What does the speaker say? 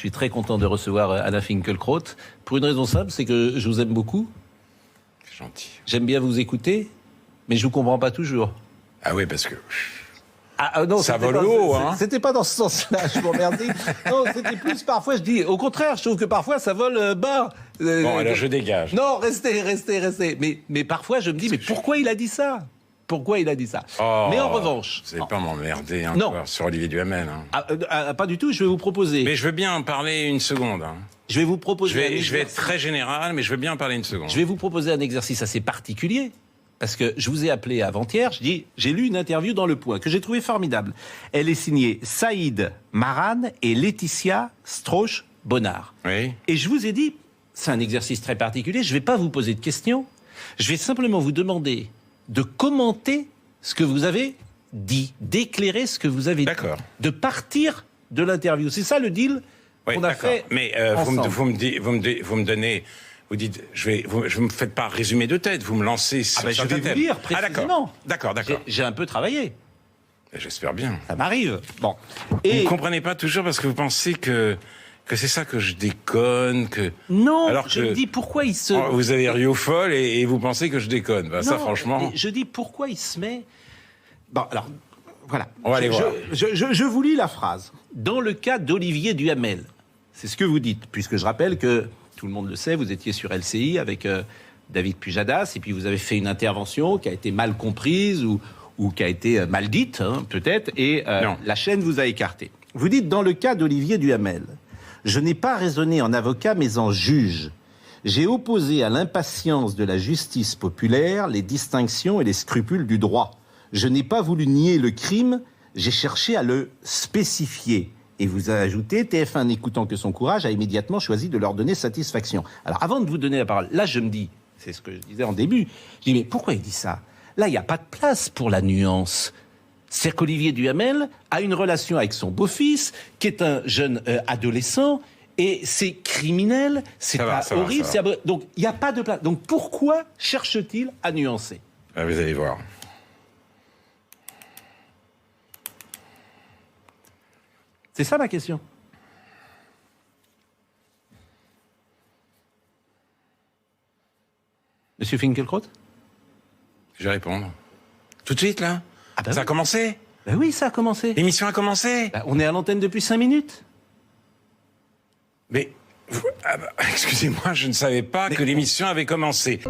suis très content de recevoir Anna Finkielkraut. Pour une raison simple, c'est que je vous aime beaucoup. C'est gentil. J'aime bien vous écouter, mais je vous comprends pas toujours. Ah oui, parce que... non, ça vole haut, hein. C'était pas dans ce sens-là, je vous remercie. Non, c'était plus parfois, je dis, au contraire, je trouve que parfois ça vole bas. Bon, alors je dégage. Non, restez. Mais parfois je me dis, mais pourquoi il a dit ça? Pourquoi il a dit ça? Oh, mais en revanche... Vous n'allez pas m'emmerder encore sur Olivier Duhamel. Hein. Pas du tout, je vais vous proposer... Mais je veux bien en parler une seconde. Hein. Je vais vous proposer... Je vais être très général, mais je veux bien en parler une seconde. Je vais vous proposer un exercice assez particulier. Parce que je vous ai appelé avant-hier, j'ai lu une interview dans Le Point que j'ai trouvée formidable. Elle est signée Saïd Maran et Laetitia Strauch-Bonnard. Oui. Et je vous ai dit, c'est un exercice très particulier, je ne vais pas vous poser de questions, je vais simplement vous demander de commenter ce que vous avez dit, d'éclairer ce que vous avez dit, de partir de l'interview. C'est ça le deal qu'on a fait. Mais ensemble. vous me donnez... Vous dites, je me faites pas résumer de tête, vous me lancez sur je vais vous lire précisément. D'accord. J'ai un peu travaillé. J'espère bien. Ça m'arrive. Bon. Et vous ne comprenez pas toujours parce que vous pensez que c'est ça que je déconne, que... Non, alors je me dis pourquoi il se... Vous avez rio folle et vous pensez que je déconne. Non, ça, franchement... Je dis pourquoi il se met... Bon, alors, voilà. On va aller voir. Je vous lis la phrase. Dans le cas d'Olivier Duhamel, c'est ce que vous dites, puisque je rappelle que... Tout le monde le sait, vous étiez sur LCI avec David Pujadas, et puis vous avez fait une intervention qui a été mal comprise ou qui a été mal dite, hein, peut-être, et la chaîne vous a écarté. Vous dites, dans le cas d'Olivier Duhamel, je n'ai pas raisonné en avocat, mais en juge. J'ai opposé à l'impatience de la justice populaire les distinctions et les scrupules du droit. Je n'ai pas voulu nier le crime, j'ai cherché à le spécifier. Et vous avez ajouté, TF1 n'écoutant que son courage a immédiatement choisi de leur donner satisfaction. Alors avant de vous donner la parole, là je me dis, c'est ce que je disais en début, je dis mais pourquoi il dit ça? Là il n'y a pas de place pour la nuance. C'est qu'Olivier Duhamel a une relation avec son beau-fils, qui est un jeune adolescent, et c'est criminel, c'est pas horrible, donc il n'y a pas de place. Donc pourquoi cherche-t-il à nuancer? Vous allez voir. C'est ça ma question. Monsieur Finkielkraut? Je vais répondre. Tout de suite, là? Ça a commencé? Ben oui, ça a commencé. L'émission a commencé? On est à l'antenne depuis 5 minutes. Mais, excusez-moi, je ne savais pas que l'émission avait commencé.